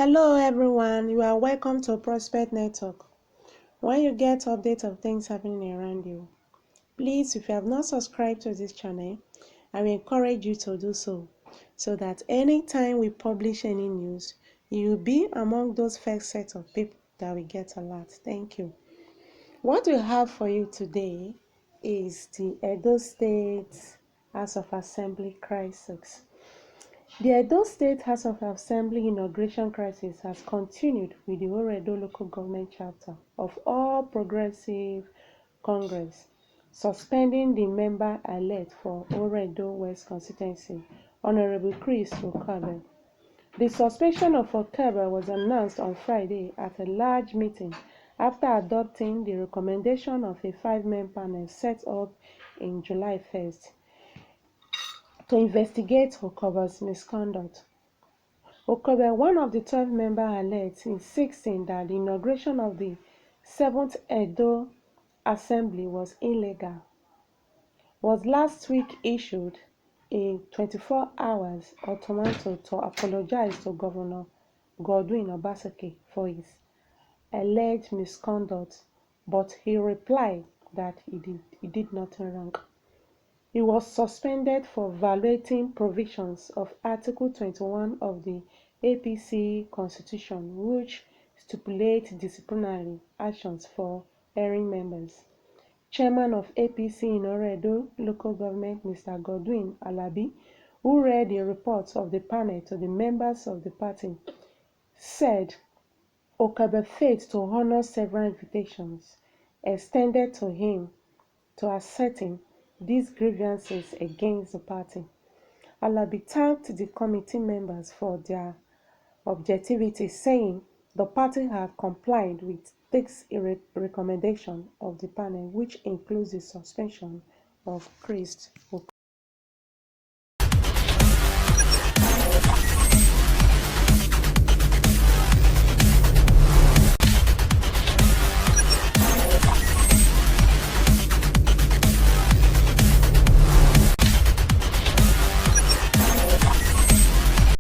Hello everyone, you are welcome to Prospect Network. When you get updates of things happening around you, please, if you have not subscribed to this channel, I will encourage you to do so that anytime we publish any news, you will be among those first set of people that will get alert. Thank you. What we have for you today is the Edo State House of Assembly crisis. The Edo State House of Assembly inauguration crisis has continued with the Oredo local government chapter of All Progressive Congress suspending the member-elect for Oredo West constituency, Honorable Chris Okabe. The suspension of Okabe was announced on Friday at a large meeting after adopting the recommendation of a 5-man panel set up in July 1st to investigate Okabe's misconduct. Okabe, one of the 12 member-elects, insisting that the inauguration of the 7th Edo Assembly was illegal, was last week issued a 24-hour ultimatum to apologize to Governor Godwin Obaseki for his alleged misconduct, but he replied that he did nothing wrong. He was suspended for violating provisions of Article 21 of the APC Constitution, which stipulates disciplinary actions for erring members. Chairman of APC in Oredo local government, Mr. Godwin Alabi, who read the reports of the panel to the members of the party, said Okabe failed to honor several invitations extended to him to ascertain these grievances against the party. Alabi thanked the committee members for their objectivity, saying the party had complied with this recommendation of the panel, which includes the suspension of Chris